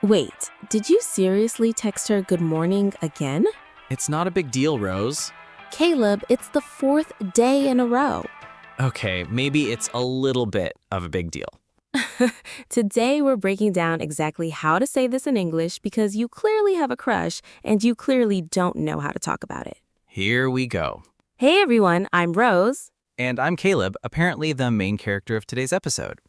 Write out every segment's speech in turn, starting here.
Wait, did you seriously text her good morning again? It's not a big deal, Rose. Caleb, it's the fourth day in a row. Okay, maybe it's a little bit of a big deal. Today we're breaking down exactly how to say this in English because you clearly have a crush and you clearly don't know how to talk about it. Here we go. Hey everyone, I'm Rose. And I'm Caleb, apparently the main character of today's episode.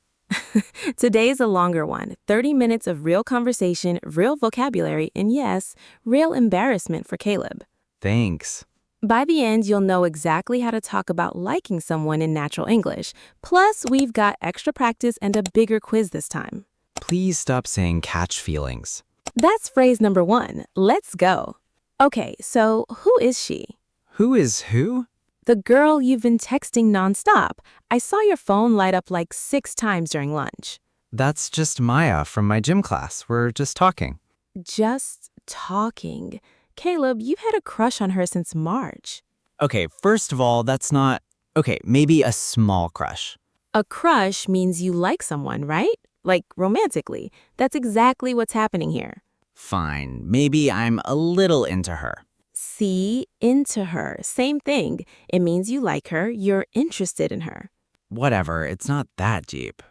Today's a longer one, 30 minutes of real conversation, real vocabulary, and yes, real embarrassment for Caleb. Thanks. By the end, you'll know exactly how to talk about liking someone in natural English. Plus, we've got extra practice and a bigger quiz this time. Please stop saying catch feelings. That's phrase number 1. Let's go. Okay, so who is she? Who is who? The girl you've been texting nonstop. I saw your phone light up like 6 times during lunch. That's just Maya from my gym class. We're just talking. Just talking. Caleb, you've had a crush on her since March. Okay, first of all, that's not... Okay, maybe a small crush. A crush means you like someone, right? Like romantically. That's exactly what's happening here. Fine, maybe I'm a little into her. See, into her. Same thing. It means you like her, you're interested in her. Whatever, it's not that deep.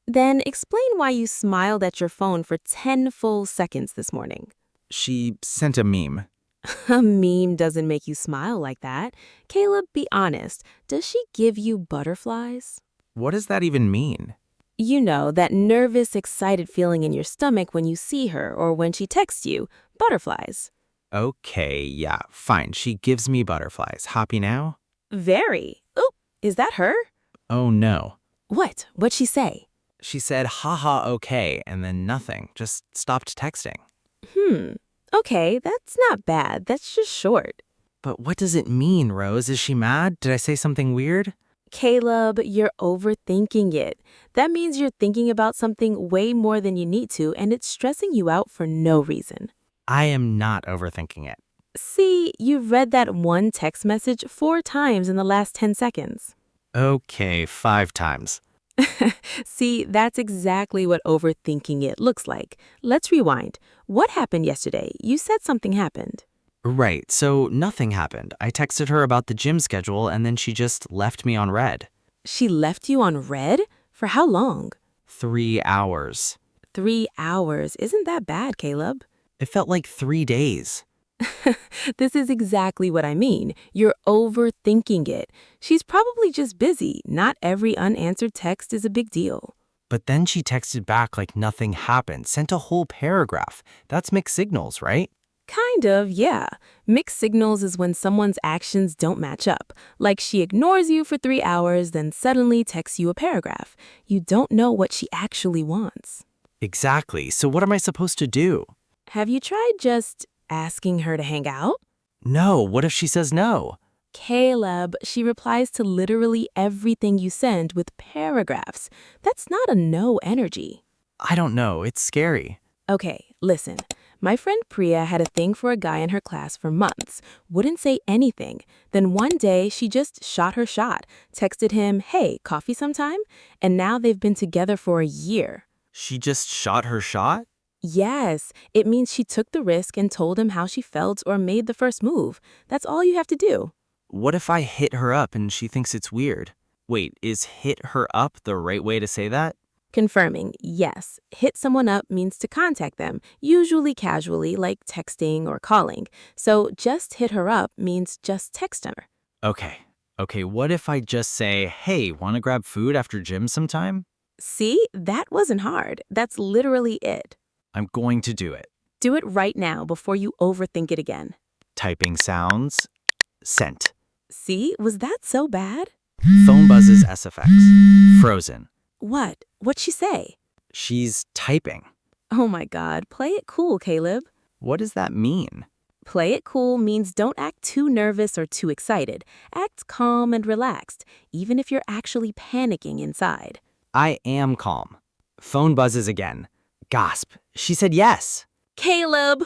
Then explain why you smiled at your phone for 10 full seconds this morning. She sent a meme. A meme doesn't make you smile like that. Caleb, be honest. Does she give you butterflies? What does that even mean? You know, that nervous, excited feeling in your stomach when you see her or when she texts you. Butterflies. Okay, yeah, fine. She gives me butterflies. Happy now? Very. Oop, is that her? Oh no. What? What'd she say? She said, haha, okay, and then nothing. Just stopped texting. Okay, that's not bad. That's just short. But what does it mean, Rose? Is she mad? Did I say something weird? Caleb, you're overthinking it. That means you're thinking about something way more than you need to, and it's stressing you out for no reason. I am not overthinking it. See, you've read that one text message 4 times in the last 10 seconds. Okay, 5 times. See, that's exactly what overthinking it looks like. Let's rewind. What happened yesterday? You said something happened. Right, so nothing happened. I texted her about the gym schedule and then she just left me on red. She left you on red? For how long? 3 hours. 3 hours. Isn't that bad, Caleb? It felt like 3 days. This is exactly what I mean. You're overthinking it. She's probably just busy. Not every unanswered text is a big deal. But then she texted back like nothing happened, sent a whole paragraph. That's mixed signals, right? Kind of, yeah. Mixed signals is when someone's actions don't match up. Like she ignores you for 3 hours, then suddenly texts you a paragraph. You don't know what she actually wants. Exactly. So what am I supposed to do? Have you tried just asking her to hang out? No, what if she says no? Caleb, she replies to literally everything you send with paragraphs. That's not a no energy. I don't know, it's scary. Okay, listen. My friend Priya had a thing for a guy in her class for months, wouldn't say anything. Then one day, she just shot her shot, texted him, hey, coffee sometime? And now they've been together for a year. She just shot her shot? Yes, it means she took the risk and told him how she felt or made the first move. That's all you have to do. What if I hit her up and she thinks it's weird? Wait, is hit her up the right way to say that? Confirming, yes. Hit someone up means to contact them, usually casually, like texting or calling. So just hit her up means just text her. Okay, what if I just say, hey, wanna grab food after gym sometime? See, that wasn't hard. That's literally it. I'm going to do it. Do it right now before you overthink it again. Typing sounds. Sent. See, was that so bad? Phone buzzes SFX. Frozen. What? What'd she say? She's typing. Oh my God, play it cool, Caleb. What does that mean? Play it cool means don't act too nervous or too excited. Act calm and relaxed, even if you're actually panicking inside. I am calm. Phone buzzes again. Gasp. She said yes. Caleb!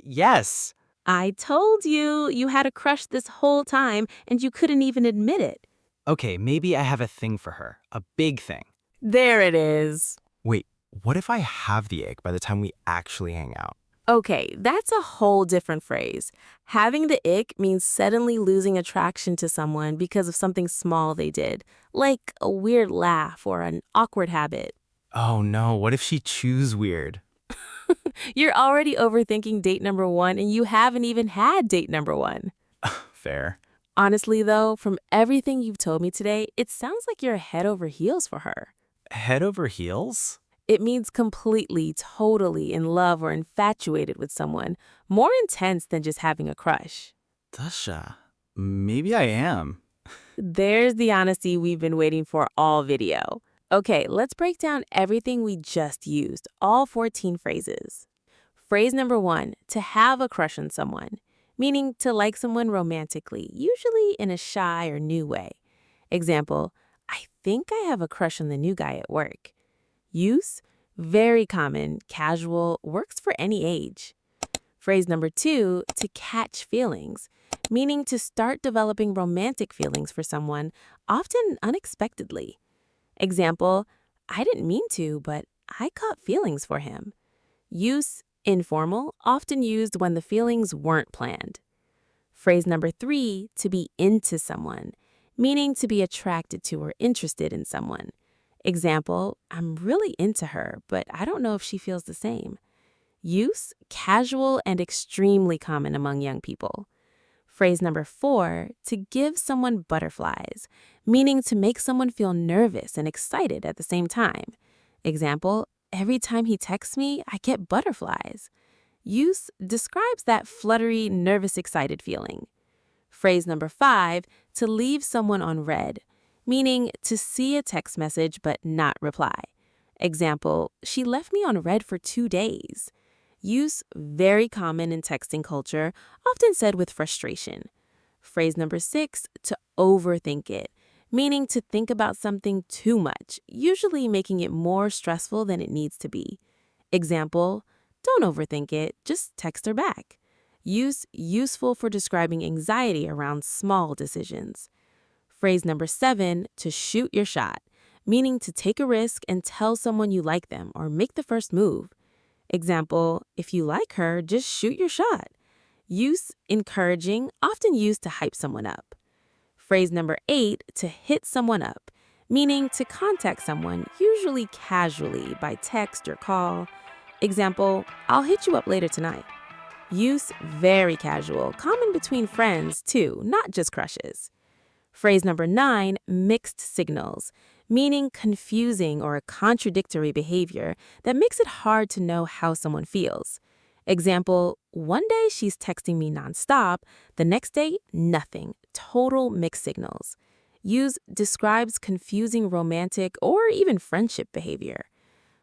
Yes. I told you, you had a crush this whole time and you couldn't even admit it. Okay, maybe I have a thing for her. A big thing. There it is. Wait, What if I have the ick by the time we actually hang out? Okay, that's a whole different phrase. Having the ick means suddenly losing attraction to someone because of something small they did, like a weird laugh or an awkward habit. Oh no, what if she chews weird? You're already overthinking date number one and you haven't even had date number one. Fair. Honestly, though, from everything you've told me today, it sounds like you're head over heels for her. Head over heels? It means completely, totally in love or infatuated with someone, more intense than just having a crush. Dasha, maybe I am. There's the honesty we've been waiting for all video. Okay, let's break down everything we just used, all 14 phrases. Phrase number one, to have a crush on someone, meaning to like someone romantically, usually in a shy or new way. Example, I think I have a crush on the new guy at work. Use, very common, casual, works for any age. Phrase number two, to catch feelings, meaning to start developing romantic feelings for someone, often unexpectedly. Example, I didn't mean to, but I caught feelings for him. Use, informal, often used when the feelings weren't planned. Phrase number three, to be into someone, meaning to be attracted to or interested in someone. Example, I'm really into her, but I don't know if she feels the same. Use, casual and extremely common among young people. Phrase number four, to give someone butterflies, meaning to make someone feel nervous and excited at the same time. Example, every time he texts me, I get butterflies. Use describes that fluttery, nervous, excited feeling. Phrase number five, to leave someone on read, meaning to see a text message but not reply. Example, she left me on read for 2 days. Use, very common in texting culture, often said with frustration. Phrase number six, to overthink it, meaning to think about something too much, usually making it more stressful than it needs to be. Example, don't overthink it, just text her back. Use, useful for describing anxiety around small decisions. Phrase number seven, to shoot your shot, meaning to take a risk and tell someone you like them or make the first move. Example, if you like her, just shoot your shot. Use, encouraging, often used to hype someone up. Phrase number eight, to hit someone up, meaning to contact someone, usually casually by text or call. Example, I'll hit you up later tonight. Use, very casual, common between friends too, not just crushes. Phrase number nine, mixed signals, meaning confusing or contradictory behavior that makes it hard to know how someone feels. Example, one day she's texting me nonstop, the next day, nothing, total mixed signals. Use describes confusing romantic or even friendship behavior.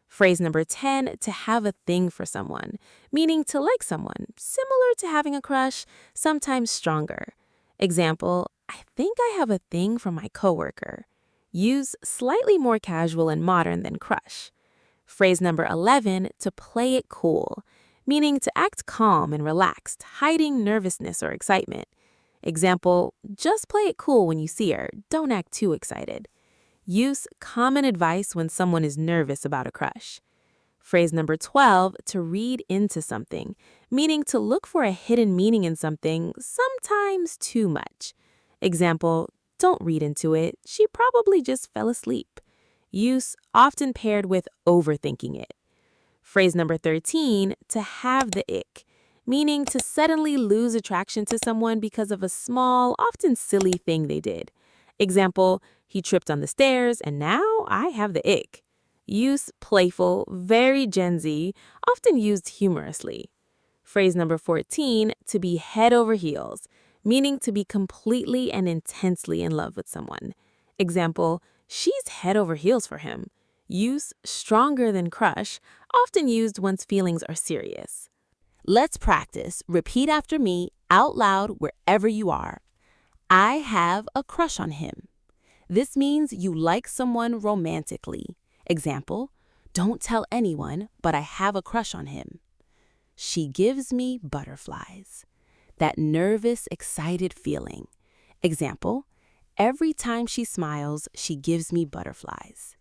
Phrase number 10, to have a thing for someone, meaning to like someone, similar to having a crush, sometimes stronger. Example, I think I have a thing for my coworker. Use slightly more casual and modern than crush. Phrase number 11, to play it cool, meaning to act calm and relaxed, hiding nervousness or excitement. Example, just play it cool when you see her, don't act too excited. Use common advice when someone is nervous about a crush. Phrase number 12, to read into something, meaning to look for a hidden meaning in something, sometimes too much. Example, don't read into it, she probably just fell asleep. Use often paired with overthinking it. Phrase number 13, to have the ick, meaning to suddenly lose attraction to someone because of a small, often silly thing they did. Example, he tripped on the stairs and now I have the ick. Use playful, very Gen Z, often used humorously. Phrase number 14, to be head over heels, meaning to be completely and intensely in love with someone. Example, she's head over heels for him. Use stronger than crush, often used once feelings are serious. Let's practice. Repeat after me out loud wherever you are. I have a crush on him. This means you like someone romantically. Example, don't tell anyone, but I have a crush on him. She gives me butterflies. That nervous, excited feeling. Example, every time she smiles, she gives me butterflies.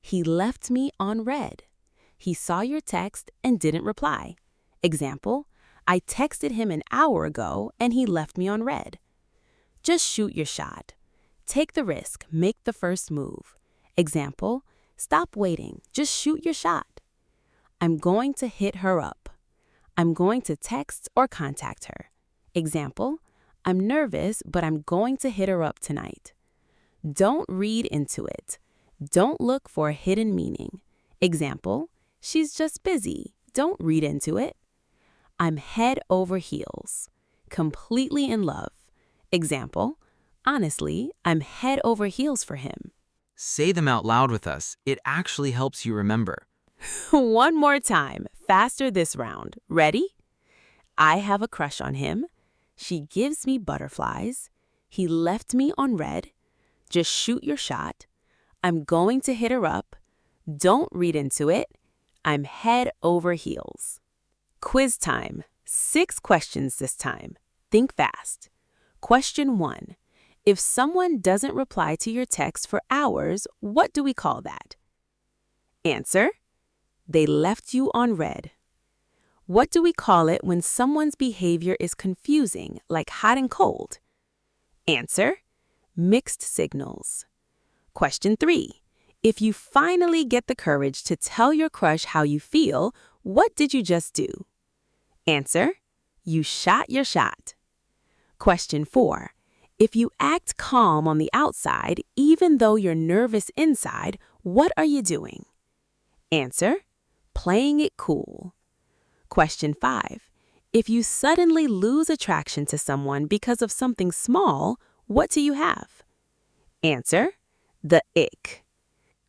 He left me on red. He saw your text and didn't reply. Example, I texted him an hour ago and he left me on red. Just shoot your shot. Take the risk, make the first move. Example, stop waiting, just shoot your shot. I'm going to hit her up. I'm going to text or contact her. Example, I'm nervous, but I'm going to hit her up tonight. Don't read into it. Don't look for a hidden meaning. Example, she's just busy. Don't read into it. I'm head over heels. Completely in love. Example, honestly, I'm head over heels for him. Say them out loud with us. It actually helps you remember. One more time, faster this round. Ready? I have a crush on him. She gives me butterflies. He left me on red. Just shoot your shot. I'm going to hit her up. Don't read into it. I'm head over heels. Quiz time. 6 questions this time. Think fast. Question 1. If someone doesn't reply to your text for hours, what do we call that? Answer. They left you on red. What do we call it when someone's behavior is confusing, like hot and cold? Answer. Mixed signals. Question 3. If you finally get the courage to tell your crush how you feel, what did you just do? Answer. You shot your shot. Question 4. If you act calm on the outside, even though you're nervous inside, what are you doing? Answer. Playing it cool. Question 5. If you suddenly lose attraction to someone because of something small, what do you have? Answer. The ick.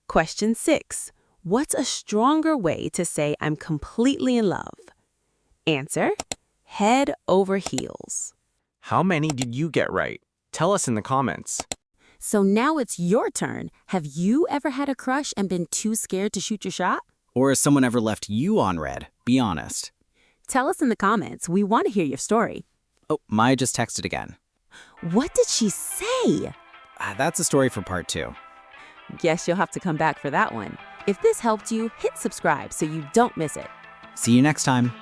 Question 6. What's a stronger way to say I'm completely in love? Answer. Head over heels. How many did you get right? Tell us in the comments. So now it's your turn. Have you ever had a crush and been too scared to shoot your shot? Or has someone ever left you on red? Be honest. Tell us in the comments. We want to hear your story. Oh, Maya just texted again. What did she say? That's a story for part 2. Guess you'll have to come back for that one. If this helped you, hit subscribe so you don't miss it. See you next time.